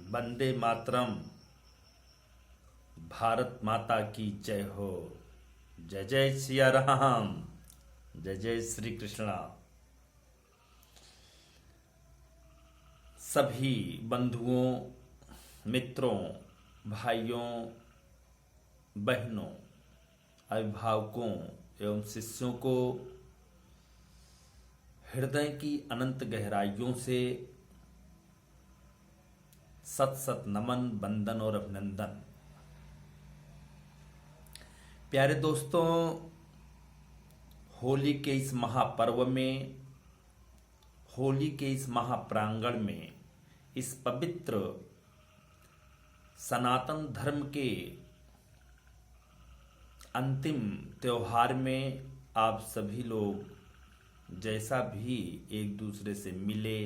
वंदे मातरम। भारत माता की जय हो। जय जय सिया राम। जय जय श्री कृष्णा। सभी बंधुओं, मित्रों, भाइयों, बहनों, अभिभावकों एवं शिष्यों को हृदय की अनंत गहराइयों से सत सत नमन, वंदन और अभिनंदन। प्यारे दोस्तों, होली के इस महापर्व में, होली के इस महाप्रांगण में, इस पवित्र सनातन धर्म के अंतिम त्योहार में आप सभी लोग जैसा भी एक दूसरे से मिले,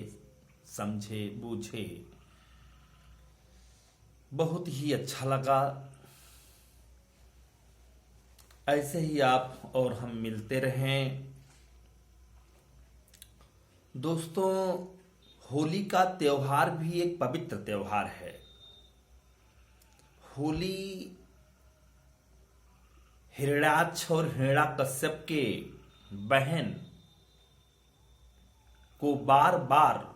समझे, बूझे, बहुत ही अच्छा लगा। ऐसे ही आप और हम मिलते रहें। दोस्तों, होली का त्योहार भी एक पवित्र त्योहार है। होली हिरण्याक्ष और हिरण्याकश्यप के बहन को बार बार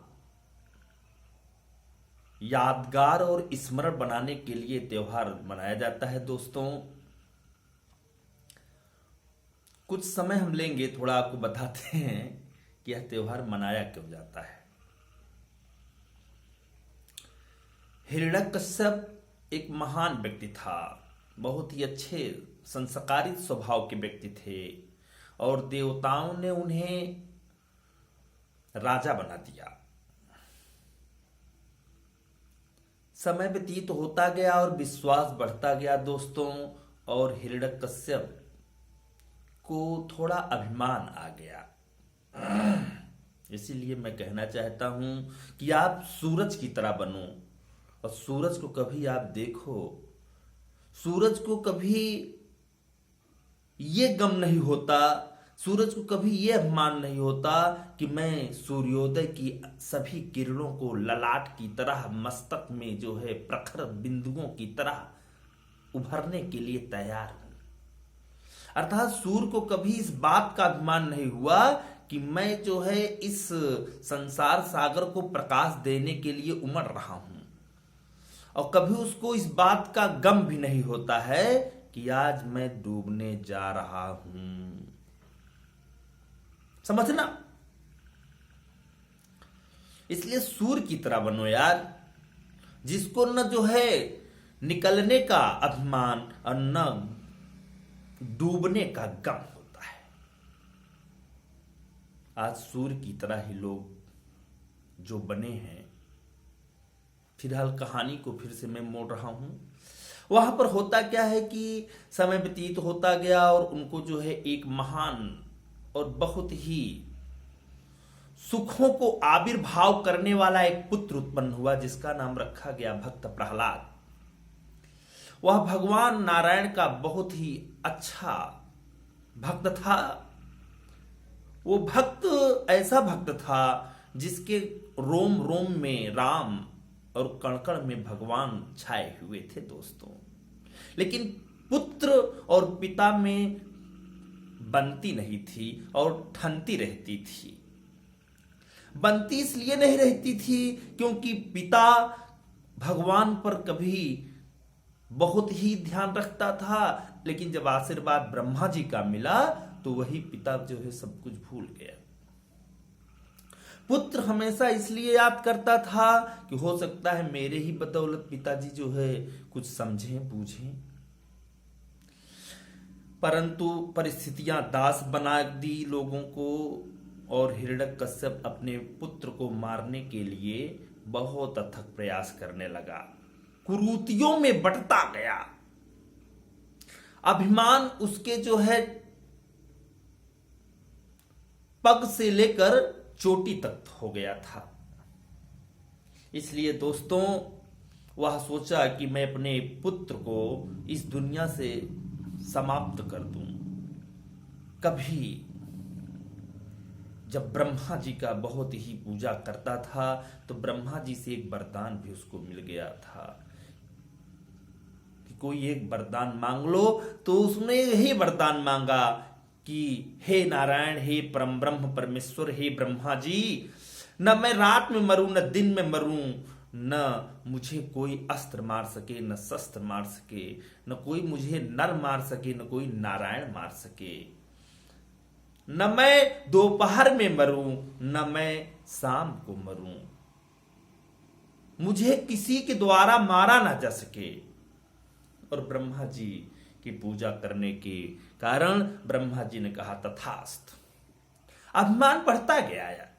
यादगार और स्मरण बनाने के लिए त्योहार मनाया जाता है। दोस्तों, कुछ समय हम लेंगे, थोड़ा आपको बताते हैं कि यह त्योहार मनाया क्यों जाता है। हिरण्यकश्यप एक महान व्यक्ति था, बहुत ही अच्छे संस्कारित स्वभाव के व्यक्ति थे और देवताओं ने उन्हें राजा बना दिया। समय व्यतीत होता गया और विश्वास बढ़ता गया दोस्तों, और हिरण्यकश्यप को थोड़ा अभिमान आ गया। इसीलिए मैं कहना चाहता हूं कि आप सूरज की तरह बनो, और सूरज को कभी आप देखो, सूरज को कभी ये गम नहीं होता, सूरज को कभी ये अभिमान नहीं होता कि मैं सूर्योदय की सभी किरणों को ललाट की तरह, मस्तक में जो है प्रखर बिंदुओं की तरह उभरने के लिए तैयार हूं। अर्थात सूर्य को कभी इस बात का अभिमान नहीं हुआ कि मैं जो है इस संसार सागर को प्रकाश देने के लिए उमड़ रहा हूं, और कभी उसको इस बात का गम भी नहीं होता है कि आज मैं डूबने जा रहा हूं। समझना। इसलिए सूर्य की तरह बनो यार, जिसको न जो है निकलने का अभिमान और न डूबने का गम होता है। आज सूर्य की तरह ही लोग जो बने हैं। फिलहाल कहानी को फिर से मैं मोड़ रहा हूं। वहां पर होता क्या है कि समय व्यतीत होता गया और उनको जो है एक महान और बहुत ही सुखों को आविर्भाव करने वाला एक पुत्र उत्पन्न हुआ, जिसका नाम रखा गया भक्त प्रहलाद। वह भगवान नारायण का बहुत ही अच्छा भक्त था। वो भक्त ऐसा भक्त था जिसके रोम रोम में राम और कण कण में भगवान छाए हुए थे दोस्तों। लेकिन पुत्र और पिता में बनती नहीं थी और ठनती रहती थी। बनती इसलिए नहीं रहती थी क्योंकि पिता भगवान पर कभी बहुत ही ध्यान रखता था, लेकिन जब आशीर्वाद ब्रह्मा जी का मिला तो वही पिता जो है सब कुछ भूल गया। पुत्र हमेशा इसलिए याद करता था कि हो सकता है मेरे ही बदौलत पिताजी जो है कुछ समझें, बूझें। परंतु परिस्थितियां दास बना दी लोगों को, और हिरण्यकश्यप अपने पुत्र को मारने के लिए बहुत अथक प्रयास करने लगा। कुरीतियों में बंटता गया। अभिमान उसके जो है पग से लेकर चोटी तक हो गया था। इसलिए दोस्तों, वह सोचा कि मैं अपने पुत्र को इस दुनिया से समाप्त कर दूं। कभी जब ब्रह्मा जी का बहुत ही पूजा करता था तो ब्रह्मा जी से एक वरदान भी उसको मिल गया था कि कोई एक वरदान मांग लो। तो उसने यही वरदान मांगा कि हे नारायण, हे परम ब्रह्म परमेश्वर, हे ब्रह्मा जी, न मैं रात में मरूं न दिन में मरूं, न मुझे कोई अस्त्र मार सके न शस्त्र मार सके, न कोई मुझे नर मार सके न कोई नारायण मार सके, न मैं दोपहर में मरूं न मैं शाम को मरूं, मुझे किसी के द्वारा मारा ना जा सके। और ब्रह्मा जी की पूजा करने के कारण ब्रह्मा जी ने कहा तथास्तु। अभिमान बढ़ता गया यार,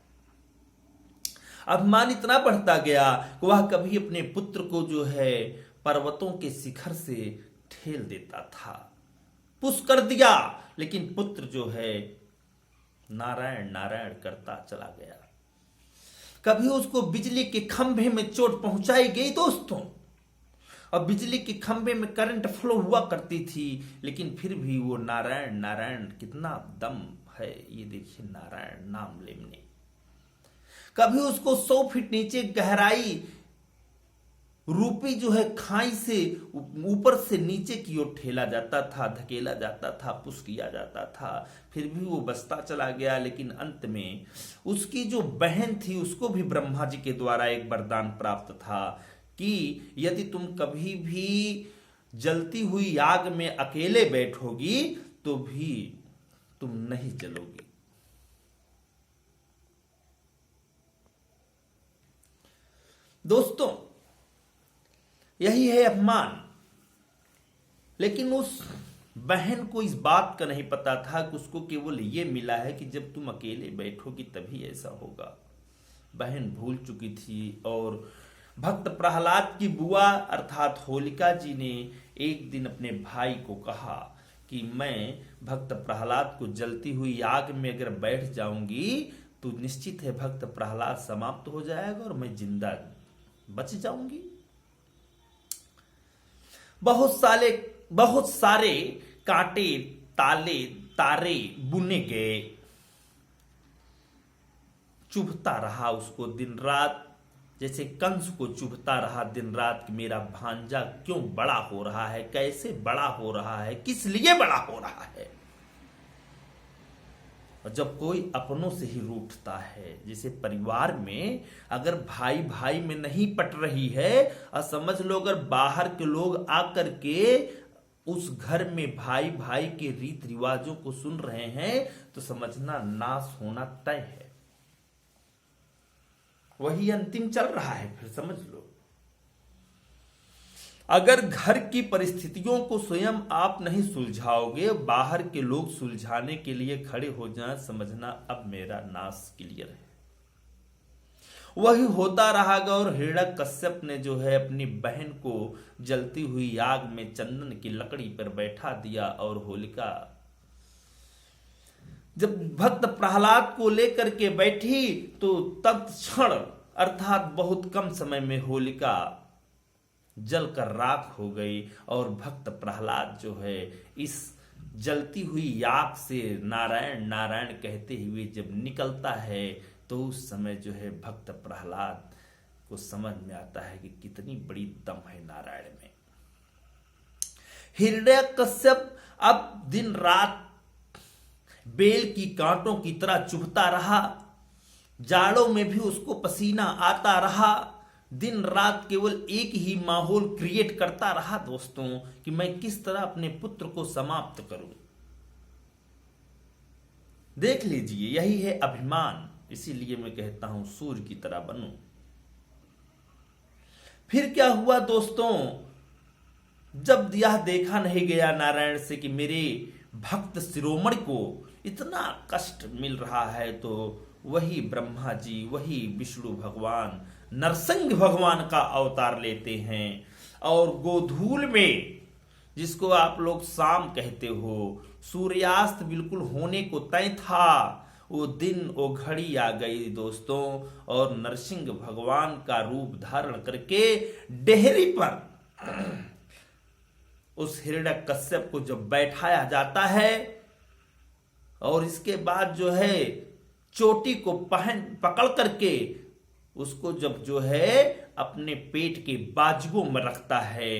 अभिमान इतना बढ़ता गया कि वह कभी अपने पुत्र को जो है पर्वतों के शिखर से ठेल देता था, पुश कर दिया, लेकिन पुत्र जो है नारायण नारायण करता चला गया। कभी उसको बिजली के खंभे में चोट पहुंचाई गई दोस्तों, और बिजली के खंभे में करंट फ्लो हुआ करती थी, लेकिन फिर भी वो नारायण नारायण, कितना दम है ये देखिए नारायण नाम लेने। कभी उसको 100 फीट नीचे गहराई रूपी जो है खाई से ऊपर से नीचे की ओर ठेला जाता था, धकेला जाता था, पुश किया जाता था, फिर भी वो बचता चला गया। लेकिन अंत में उसकी जो बहन थी उसको भी ब्रह्मा जी के द्वारा एक वरदान प्राप्त था कि यदि तुम कभी भी जलती हुई आग में अकेले बैठोगी तो भी तुम नहीं जलोगी। दोस्तों यही है अपमान। लेकिन उस बहन को इस बात का नहीं पता था कि उसको केवल ये मिला है कि जब तुम अकेले बैठोगी तभी ऐसा होगा। बहन भूल चुकी थी और भक्त प्रहलाद की बुआ अर्थात होलिका जी ने एक दिन अपने भाई को कहा कि मैं भक्त प्रहलाद को जलती हुई आग में अगर बैठ जाऊंगी तो निश्चित है भक्त प्रहलाद समाप्त हो जाएगा और मैं जिंदा बच जाऊंगी। बहुत सारे कांटे ताले तारे बुने गए, चुभता रहा उसको दिन रात, जैसे कंस को चुभता रहा दिन रात कि मेरा भांजा क्यों बड़ा हो रहा है, कैसे बड़ा हो रहा है, किस लिए बड़ा हो रहा है। और जब कोई अपनों से ही रूठता है, जैसे परिवार में अगर भाई भाई में नहीं पट रही है और समझ लो अगर बाहर के लोग आकर के उस घर में भाई भाई के रीत रिवाजों को सुन रहे हैं तो समझना नाश होना तय है। वही अंतिम चल रहा है, फिर समझ लो। अगर घर की परिस्थितियों को स्वयं आप नहीं सुलझाओगे, बाहर के लोग सुलझाने के लिए खड़े हो जाएं, समझना अब मेरा नाश क्लियर है। वही होता रहा और हिरण्यकश्यप ने जो है अपनी बहन को जलती हुई आग में चंदन की लकड़ी पर बैठा दिया और होलिका जब भक्त प्रहलाद को लेकर के बैठी तो तत्क्षण अर्थात बहुत कम समय में होलिका जलकर राख हो गई और भक्त प्रहलाद जो है इस जलती हुई आग से नारायण नारायण कहते हुए जब निकलता है तो उस समय जो है भक्त प्रहलाद को समझ में आता है कि कितनी बड़ी दम है नारायण में। हिरण्यकश्यप अब दिन रात बेल की कांटों की तरह चुभता रहा, जाड़ों में भी उसको पसीना आता रहा, दिन रात केवल एक ही माहौल क्रिएट करता रहा दोस्तों कि मैं किस तरह अपने पुत्र को समाप्त करूं। देख लीजिए यही है अभिमान, इसीलिए मैं कहता हूं सूर्य की तरह बनूं। फिर क्या हुआ दोस्तों, जब यह देखा नहीं गया नारायण से कि मेरे भक्त शिरोमणि को इतना कष्ट मिल रहा है, तो वही ब्रह्मा जी, वही विष्णु भगवान नरसिंह भगवान का अवतार लेते हैं और गोधूल में, जिसको आप लोग शाम कहते हो, सूर्यास्त बिल्कुल होने को तय था, वो दिन वो घड़ी आ गई दोस्तों और नरसिंह भगवान का रूप धारण करके डेहरी पर उस हिरण्यकश्यप को जब बैठाया जाता है और इसके बाद जो है चोटी को पकड़ करके उसको जब जो है अपने पेट के बाजुओं में रखता है,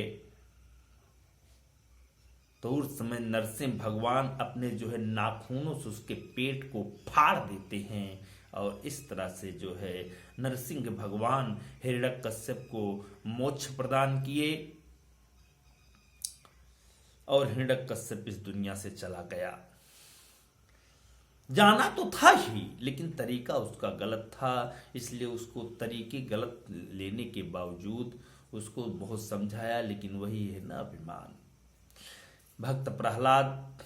तो उस समय नरसिंह भगवान अपने जो है नाखूनों से उसके पेट को फाड़ देते हैं और इस तरह से जो है नरसिंह भगवान हिरण्यकश्यप को मोक्ष प्रदान किए और हिरण्यकश्यप इस दुनिया से चला गया। जाना तो था ही, लेकिन तरीका उसका गलत था, इसलिए उसको तरीके गलत लेने के बावजूद उसको बहुत समझाया, लेकिन वही है ना अभिमान। भक्त प्रहलाद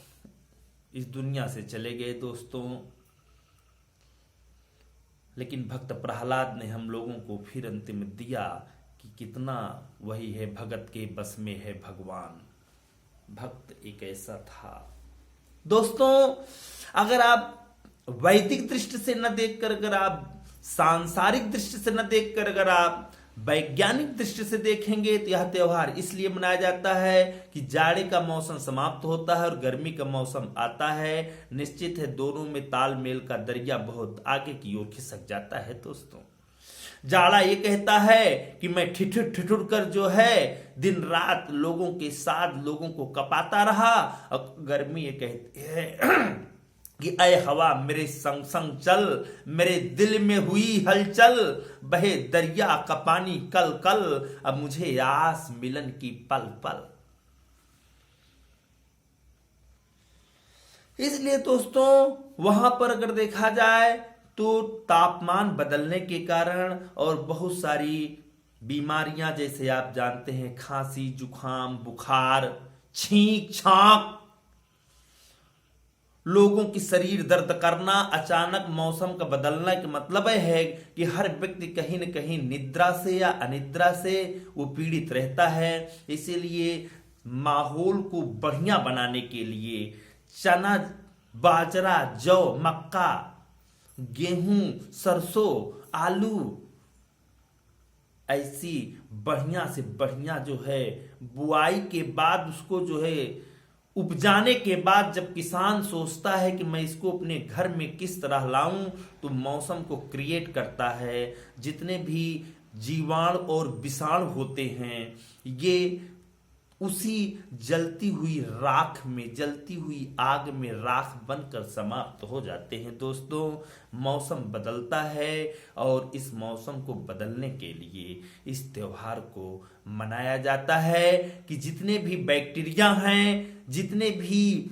इस दुनिया से चले गए दोस्तों, लेकिन भक्त प्रहलाद ने हम लोगों को फिर अंतिम दिया कि कितना वही है, भगत के बस में है भगवान। भक्त एक ऐसा था दोस्तों, अगर आप वैदिक दृष्टि से न देखकर, अगर आप सांसारिक दृष्टि से न देखकर, अगर आप वैज्ञानिक दृष्टि से देखेंगे तो यह त्योहार इसलिए मनाया जाता है कि जाड़े का मौसम समाप्त होता है और गर्मी का मौसम आता है। निश्चित है दोनों में तालमेल का दरिया बहुत आगे की ओर खिसक जाता है दोस्तों। जाड़ा ये कहता है कि मैं ठिठुर ठिठुर कर जो है दिन रात लोगों के साथ लोगों को कपाता रहा, और गर्मी ये कहती है कि अय हवा मेरे संग संग चल, मेरे दिल में हुई हलचल, बहे दरिया का पानी कल कल, अब मुझे आस मिलन की पल पल। इसलिए दोस्तों वहां पर अगर देखा जाए तो तापमान बदलने के कारण और बहुत सारी बीमारियां, जैसे आप जानते हैं खांसी, जुखाम, बुखार, छींक छांक, लोगों की शरीर दर्द करना, अचानक मौसम का बदलना का मतलब है कि हर व्यक्ति कहीं न कहीं निद्रा से या अनिद्रा से वो पीड़ित रहता है। इसीलिए माहौल को बढ़िया बनाने के लिए चना, बाजरा, जौ, मक्का, गेहूं, सरसों, आलू, ऐसी बढ़िया से बढ़िया जो है बुआई के बाद उसको जो है उपजाने के बाद जब किसान सोचता है कि मैं इसको अपने घर में किस तरह लाऊं, तो मौसम को क्रिएट करता है। जितने भी जीवाणु और विषाणु होते हैं ये उसी जलती हुई राख में, जलती हुई आग में राख बनकर समाप्त हो जाते हैं दोस्तों। मौसम बदलता है और इस मौसम को बदलने के लिए इस त्योहार को मनाया जाता है कि जितने भी बैक्टीरिया हैं, जितने भी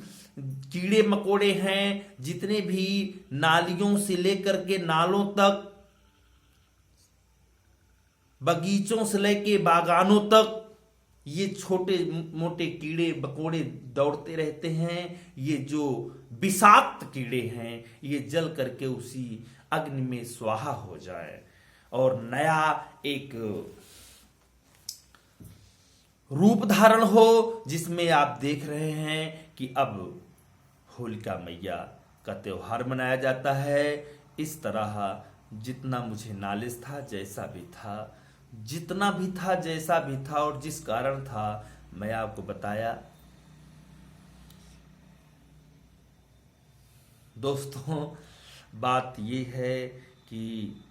कीड़े मकोड़े हैं, जितने भी नालियों से लेकर के नालों तक, बगीचों से लेके बागानों तक, ये छोटे मोटे कीड़े मकोड़े दौड़ते रहते हैं। ये जो विषाक्त कीड़े हैं ये जल करके उसी अग्नि में स्वाहा हो जाए और नया एक रूप धारण हो, जिसमें आप देख रहे हैं कि अब होलिका मैया का त्योहार मनाया जाता है। इस तरह जितना मुझे नॉलेज था, जैसा भी था, जितना भी था, जैसा भी था और जिस कारण था, मैं आपको बताया। दोस्तों बात ये है कि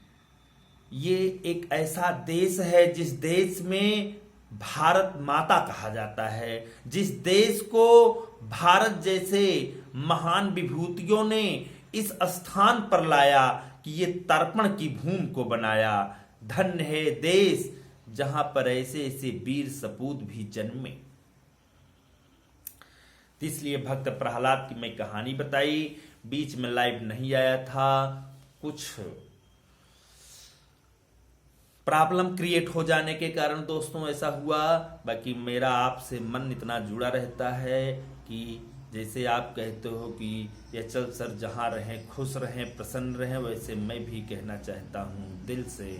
ये एक ऐसा देश है जिस देश में भारत माता कहा जाता है, जिस देश को भारत जैसे महान विभूतियों ने इस स्थान पर लाया कि ये तर्पण की भूमि को बनाया। धन्य है देश जहां पर ऐसे ऐसे वीर सपूत भी जन्मे। इसलिए भक्त प्रहलाद की मैं कहानी बताई, बीच में लाइव नहीं आया था, कुछ प्रॉब्लम क्रिएट हो जाने के कारण दोस्तों ऐसा हुआ। बाकी मेरा आपसे मन इतना जुड़ा रहता है कि जैसे आप कहते हो कि यचल सर जहाँ रहें खुश रहें, प्रसन्न रहें, वैसे मैं भी कहना चाहता हूँ दिल से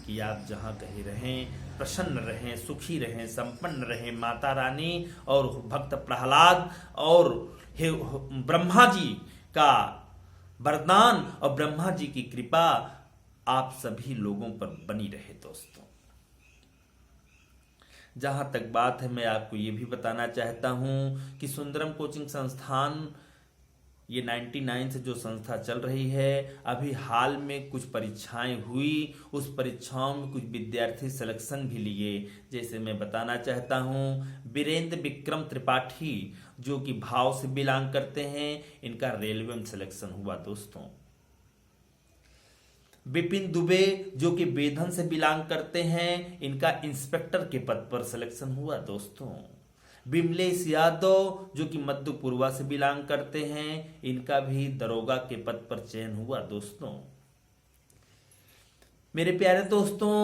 कि आप जहाँ कहीं रहें प्रसन्न रहें, सुखी रहें, संपन्न रहें। माता रानी और भक्त प्रहलाद और हे ब्रह्मा जी का वरदान और ब्रह्मा जी की कृपा आप सभी लोगों पर बनी रहे दोस्तों। जहां तक बात है, मैं आपको ये भी बताना चाहता हूं कि सुंदरम कोचिंग संस्थान ये 99 से जो संस्था चल रही है, अभी हाल में कुछ परीक्षाएं हुई, उस परीक्षाओं में कुछ विद्यार्थी सिलेक्शन भी लिए। जैसे मैं बताना चाहता हूं, वीरेंद्र विक्रम त्रिपाठी जो कि भाव से बिलोंग करते हैं, इनका रेलवे में सिलेक्शन हुआ दोस्तों। विपिन दुबे जो कि बेधन से बिलोंग करते हैं, इनका इंस्पेक्टर के पद पर सिलेक्शन हुआ दोस्तों। विमलेश यादव जो कि मध्य पूर्वा से बिलोंग करते हैं, इनका भी दरोगा के पद पर चयन हुआ दोस्तों। मेरे प्यारे दोस्तों,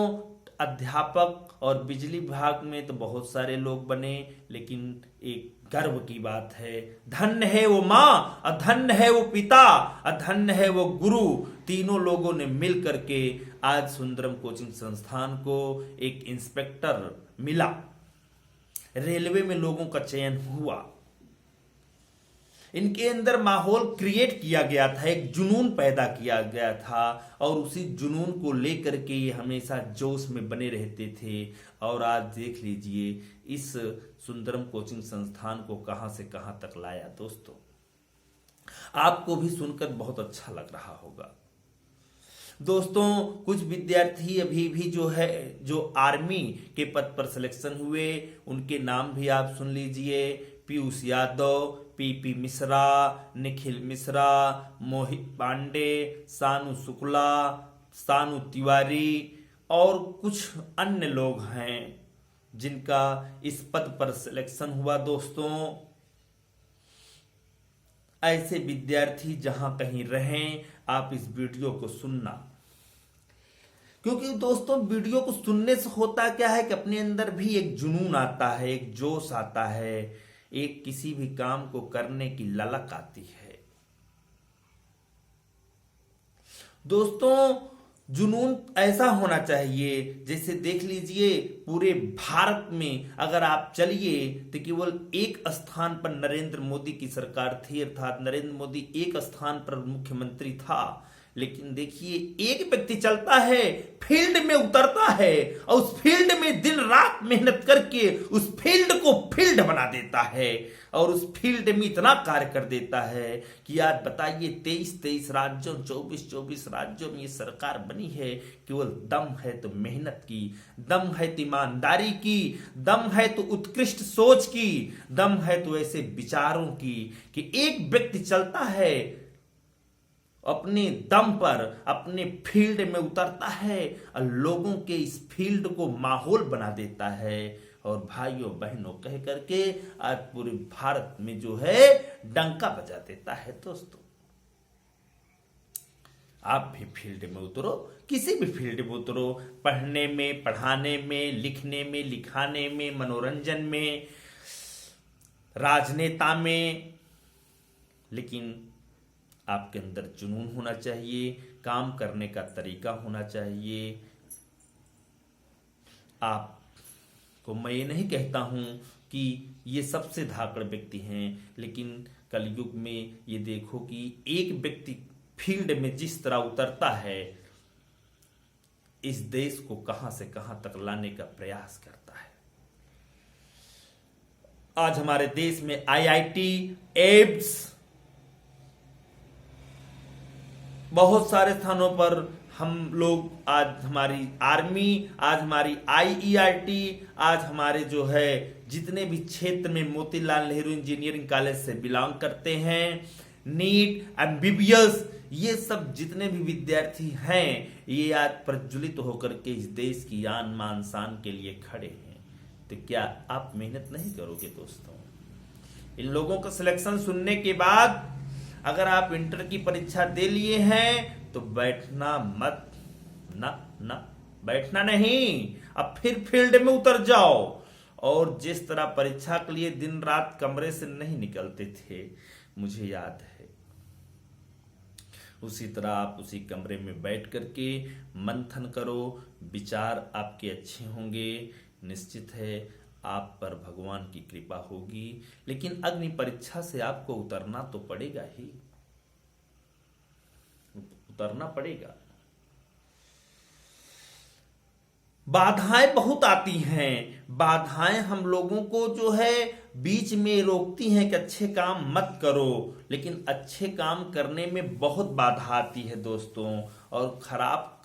अध्यापक और बिजली विभाग में तो बहुत सारे लोग बने, लेकिन एक गर्व की बात है, धन्य है वो माँ, अधन्य है वो पिता, अधन्य है वो गुरु, तीनों लोगों ने मिल करके आज सुंदरम कोचिंग संस्थान को एक इंस्पेक्टर मिला। रेलवे में लोगों का चयन हुआ। इनके अंदर माहौल क्रिएट किया गया था, एक जुनून पैदा किया गया था, और उसी जुनून को लेकर के ये हमेशा जोश में बने रहते थे। और आज देख लीजिए इस सुंदरम कोचिंग संस्थान को कहां से कहां तक लाया दोस्तों। आपको भी सुनकर बहुत अच्छा लग रहा होगा दोस्तों। कुछ विद्यार्थी अभी भी जो आर्मी के पद पर सिलेक्शन हुए, उनके नाम भी आप सुन लीजिए। पीयूष यादव, पीपी मिश्रा, निखिल मिश्रा, मोहित पांडे, सानू शुक्ला, सानू तिवारी और कुछ अन्य लोग हैं जिनका इस पद पर सिलेक्शन हुआ दोस्तों। ऐसे विद्यार्थी जहां कहीं रहें, आप इस वीडियो को सुनना, क्योंकि दोस्तों वीडियो को सुनने से होता क्या है कि अपने अंदर भी एक जुनून आता है, एक जोश आता है, एक किसी भी काम को करने की ललक आती है दोस्तों। जुनून ऐसा होना चाहिए, जैसे देख लीजिए पूरे भारत में अगर आप चलिए तो केवल एक स्थान पर नरेंद्र मोदी की सरकार थी, अर्थात नरेंद्र मोदी एक स्थान पर मुख्यमंत्री था। लेकिन देखिए एक व्यक्ति चलता है, फील्ड में उतरता है और उस फील्ड में दिन रात मेहनत करके उस फील्ड को फील्ड बना देता है और उस फील्ड में इतना कार्य कर देता है कि आज बताइए 23 राज्यों 24 राज्यों में ये सरकार बनी है। केवल दम है तो मेहनत की, दम है तो ईमानदारी की, दम है तो उत्कृष्ट सोच की, दम है तो ऐसे विचारों की कि एक व्यक्ति चलता है अपने दम पर, अपने फील्ड में उतरता है और लोगों के इस फील्ड को माहौल बना देता है और भाइयों बहनों कह करके आज पूरे भारत में जो है डंका बजा देता है दोस्तों। आप भी फील्ड में उतरो, किसी भी फील्ड में उतरो, पढ़ने में, पढ़ाने में, लिखने में, लिखाने में, मनोरंजन में, राजनेता में, लेकिन आपके अंदर जुनून होना चाहिए, काम करने का तरीका होना चाहिए। आपको मैं ये नहीं कहता हूं कि ये सबसे धाकड़ व्यक्ति हैं, लेकिन कलयुग में ये देखो कि एक व्यक्ति फील्ड में जिस तरह उतरता है, इस देश को कहां से कहां तक लाने का प्रयास करता है। आज हमारे देश में आईआईटी, एब्स, बहुत सारे स्थानों पर हम लोग, आज हमारी आर्मी, आज हमारी आईईआरटी, आज हमारे जो है जितने भी क्षेत्र में मोतीलाल नेहरू इंजीनियरिंग कॉलेज से बिलोंग करते हैं, नीट, एमबीबीएस, ये सब जितने भी विद्यार्थी हैं, ये आज प्रज्वलित होकर के इस देश की आन मान शान के लिए खड़े हैं। तो क्या आप मेहनत नहीं करोगे दोस्तों? इन लोगों का सिलेक्शन सुनने के बाद अगर आप इंटर की परीक्षा दे लिए हैं तो बैठना मत, ना बैठना नहीं, अब फिर फील्ड में उतर जाओ। और जिस तरह परीक्षा के लिए दिन रात कमरे से नहीं निकलते थे, मुझे याद है, उसी तरह आप उसी कमरे में बैठ करके मंथन करो, विचार आपके अच्छे होंगे, निश्चित है आप पर भगवान की कृपा होगी। लेकिन अग्नि परीक्षा से आपको उतरना तो पड़ेगा ही, उतरना पड़ेगा। बाधाएं बहुत आती हैं। बाधाएं हम लोगों को जो है बीच में रोकती हैं कि अच्छे काम मत करो, लेकिन अच्छे काम करने में बहुत बाधा आती है दोस्तों। और खराब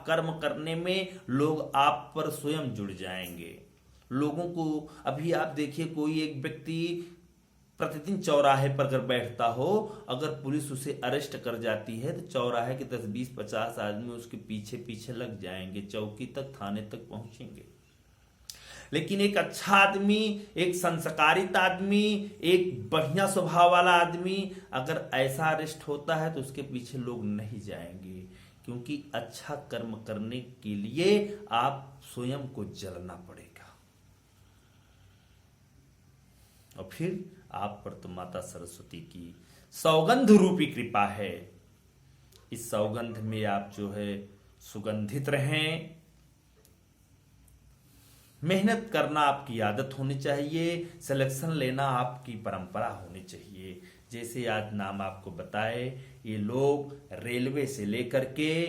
कर्म करने में लोग आप पर स्वयं जुड़ जाएंगे। लोगों को अभी आप देखिए, कोई एक व्यक्ति प्रतिदिन चौराहे पर अगर बैठता हो, अगर पुलिस उसे अरेस्ट कर जाती है तो चौराहे के 10 20 50 आदमी उसके पीछे पीछे लग जाएंगे, चौकी तक, थाने तक पहुंचेंगे। लेकिन एक अच्छा आदमी, एक संस्कारित आदमी, एक बढ़िया स्वभाव वाला आदमी अगर ऐसा अरेस्ट होता है तो उसके पीछे लोग नहीं जाएंगे, क्योंकि अच्छा कर्म करने के लिए आप स्वयं को जलना पड़ेगा। और फिर आप पर तो माता सरस्वती की सौगंध रूपी कृपा है। इस सौगंध में आप जो है सुगंधित रहें। मेहनत करना आपकी आदत होनी चाहिए, सिलेक्शन लेना आपकी परंपरा होनी चाहिए। जैसे आज नाम आपको बताए, ये लोग रेलवे से लेकर के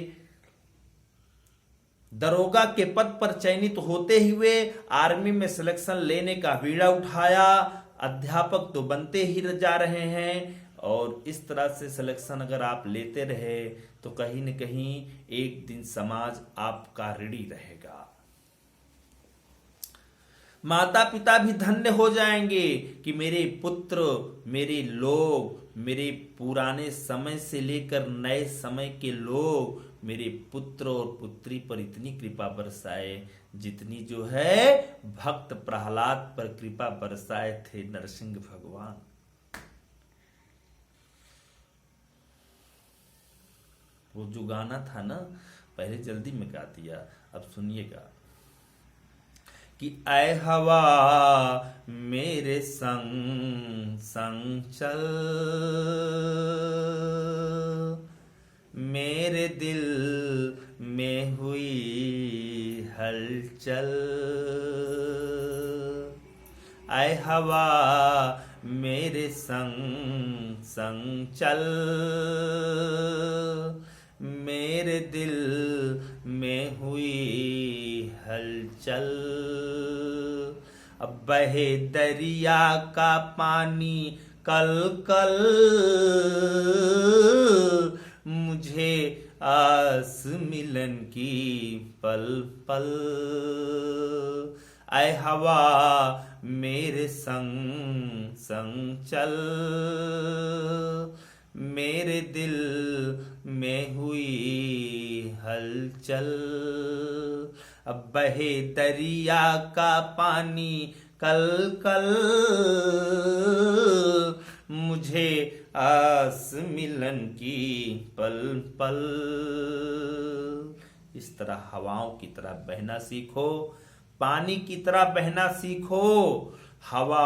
दरोगा के पद पर चयनित होते हुए आर्मी में सिलेक्शन लेने का बीड़ा उठाया। अध्यापक तो बनते ही जा रहे हैं, और इस तरह से सिलेक्शन अगर आप लेते रहे तो कहीं न कहीं एक दिन समाज आपका ऋणी रहेगा। माता पिता भी धन्य हो जाएंगे कि मेरे पुत्र, मेरे लोग, मेरे पुराने समय से लेकर नए समय के लोग मेरे पुत्र और पुत्री पर इतनी कृपा बरसाए जितनी जो है भक्त प्रहलाद पर कृपा बरसाए थे नरसिंह भगवान। वो जो गाना था ना, पहले जल्दी में गा दिया, अब सुनिएगा कि ऐ हवा मेरे संग संग चल, मेरे दिल में हुई हलचल। ऐ हवा मेरे संग संग चल, मेरे दिल में हुई हलचल। अब बहे दरिया का पानी कल कल, मुझे आस मिलन की पल पल। ऐ हवा मेरे संग संग चल, मेरे दिल में हुई हलचल। अब बहे दरिया का पानी कल कल, मुझे आस मिलन की पल पल। इस तरह हवाओं की तरह बहना सीखो, पानी की तरह बहना सीखो। हवा